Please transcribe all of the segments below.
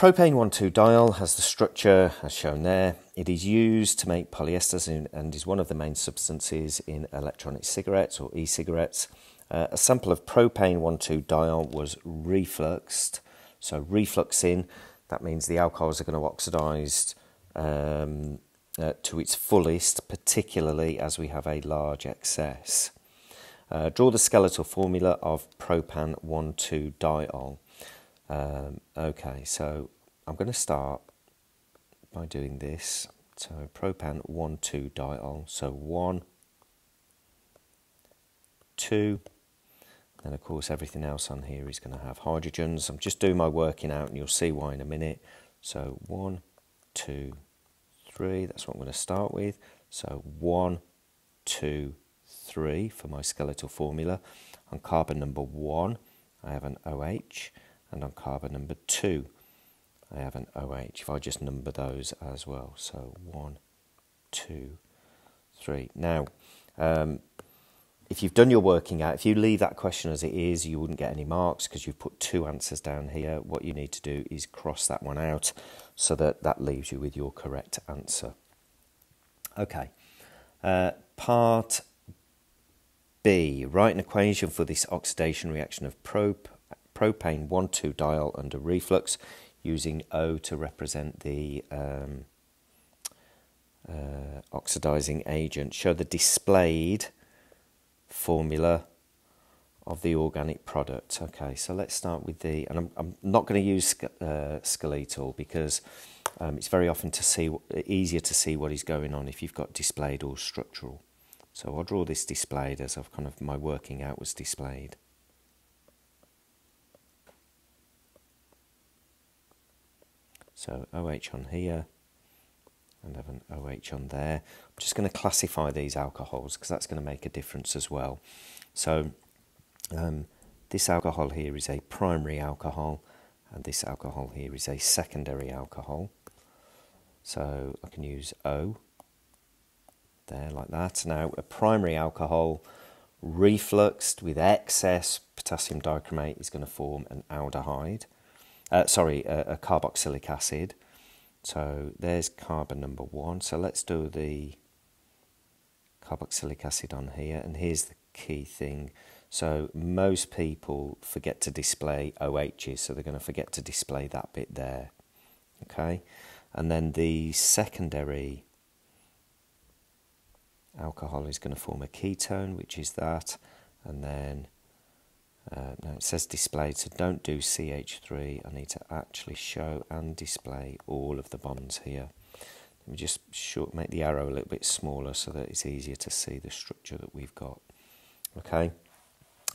Propane 1,2-diol has the structure as shown there. It is used to make polyesters and is one of the main substances in electronic cigarettes or e-cigarettes. A sample of propane 1,2-diol was refluxed. So refluxing, that means the alcohols are going to oxidise to its fullest, particularly as we have a large excess. Draw the skeletal formula of propan 1,2-diol. Okay, so I'm going to start by doing this. So propan 1,2-diol. So 1, 2, and of course everything else on here is going to have hydrogens. I'm just doing my working out and you'll see why in a minute. So 1, 2, 3, that's what I'm going to start with. So 1, 2, 3 for my skeletal formula. On carbon number 1, I have an OH. And on carbon number 2, I have an OH. If I just number those as well. So 1, 2, 3. Now, if you've done your working out, if you leave that question as it is, you wouldn't get any marks because you've put 2 answers down here. What you need to do is cross that one out so that leaves you with your correct answer. Okay. Part B. Write an equation for this oxidation reaction of propane 1,2-diol under reflux, using O to represent the oxidizing agent. Show the displayed formula of the organic product. Okay, so let's start with the, and I'm not going to use skeletal because it's very often easier to see what is going on if you've got displayed or structural. So I'll draw this displayed as I've kind of, my working out was displayed. So OH on here, and I have an OH on there. I'm just going to classify these alcohols because that's going to make a difference as well. So this alcohol here is a primary alcohol, and this alcohol here is a secondary alcohol. So I can use O there like that. Now a primary alcohol refluxed with excess potassium dichromate is going to form an aldehyde. A carboxylic acid. So there's carbon number 1. So let's do the carboxylic acid on here. And here's the key thing. So most people forget to display OHs. So they're going to forget to display that bit there. Okay. And then the secondary alcohol is going to form a ketone, which is that. And then now it says displayed, so don't do CH3. I need to actually show and display all of the bonds here. Let me just make the arrow a little bit smaller so that it's easier to see the structure that we've got. Okay,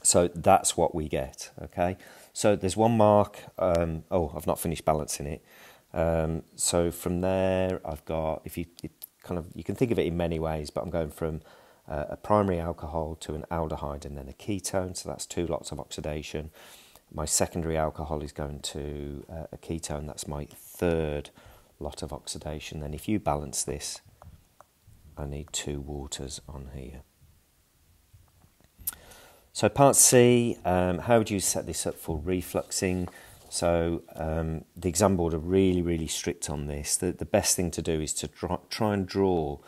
so that's what we get. Okay, so there's 1 mark. Oh, I've not finished balancing it. So from there, I've got, you can think of it in many ways, but I'm going from a primary alcohol to an aldehyde and then a ketone, so that's 2 lots of oxidation. My secondary alcohol is going to a ketone, that's my 3rd lot of oxidation. Then if you balance this, I need 2 waters on here. So part C, how would you set this up for refluxing? So the exam board are really, really strict on this. The best thing to do is to try and draw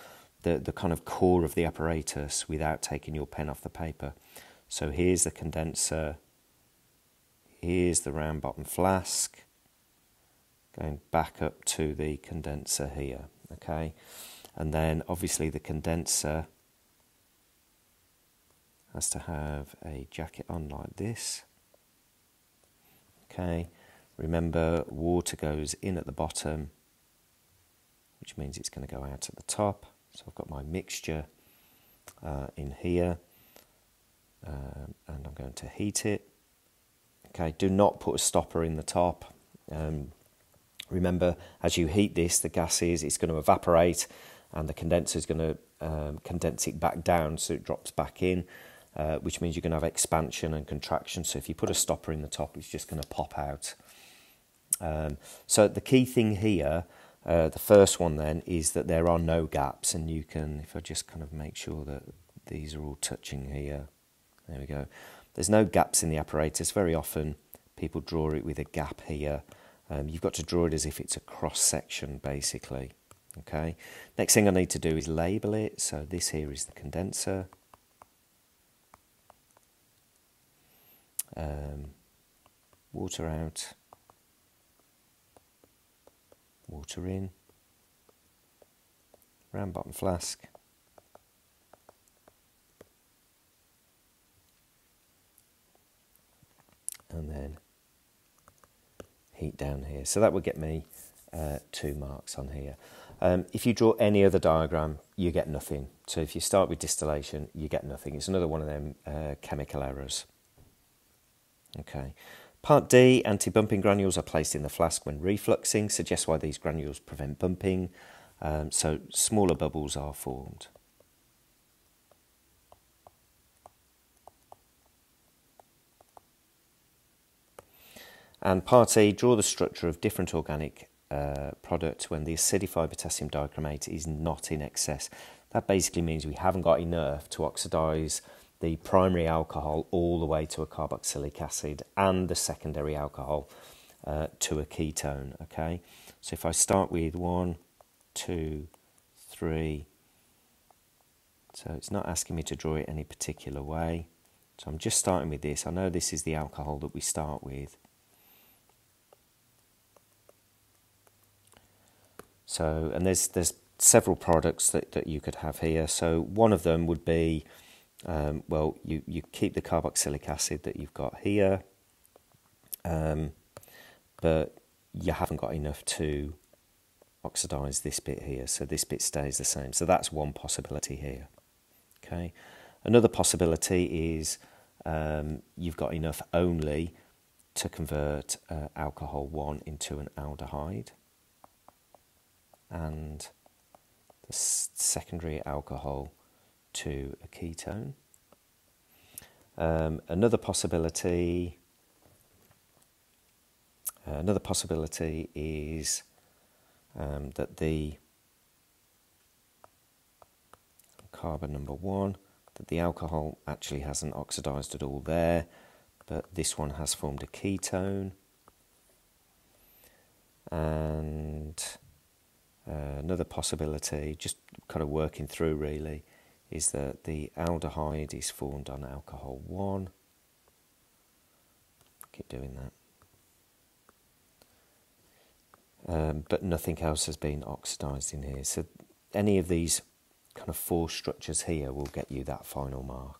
the kind of core of the apparatus without taking your pen off the paper. So here's the condenser, here's the round bottom flask, going back up to the condenser here, okay? And then obviously the condenser has to have a jacket on like this, okay? Remember, water goes in at the bottom, which means it's going to go out at the top. So I've got my mixture in here, and I'm going to heat it. Okay, do not put a stopper in the top. Remember, as you heat this, the gases, it's going to evaporate, and the condenser is going to condense it back down so it drops back in, which means you're going to have expansion and contraction. So if you put a stopper in the top, it's just going to pop out. So the key thing here, the first one then, is that there are no gaps, and you can, if I just kind of make sure that these are all touching here, there we go. There's no gaps in the apparatus. Very often people draw it with a gap here, You've got to draw it as if it's a cross section basically. Okay. Next thing I need to do is label it. So this here is the condenser. Water out, water in, round bottom flask, and then heat down here. So that would get me 2 marks on here. If you draw any other diagram, you get nothing. So if you start with distillation, you get nothing. It's another one of them chemical errors. Okay. Part D, anti-bumping granules are placed in the flask when refluxing. Suggests why these granules prevent bumping. So smaller bubbles are formed. And part E, draw the structure of different organic product when the acidified potassium dichromate is not in excess. That basically means we haven't got enough to oxidise the primary alcohol all the way to a carboxylic acid and the secondary alcohol to a ketone. Okay, so if I start with 1, 2, 3, so it's not asking me to draw it any particular way. So I'm just starting with this. I know this is the alcohol that we start with. So, and there's several products that you could have here. So one of them would be, well, you keep the carboxylic acid that you've got here, but you haven't got enough to oxidise this bit here, so this bit stays the same. So that's one possibility here. Okay, another possibility is you've got enough only to convert alcohol 1 into an aldehyde, and the secondary alcohol to a ketone. Another possibility is that the carbon number 1, that the alcohol actually hasn't oxidised at all there, but this one has formed a ketone. And another possibility, just kind of working through really, is that the aldehyde is formed on alcohol 1. Keep doing that. But nothing else has been oxidised in here. So any of these kind of 4 structures here will get you that final mark.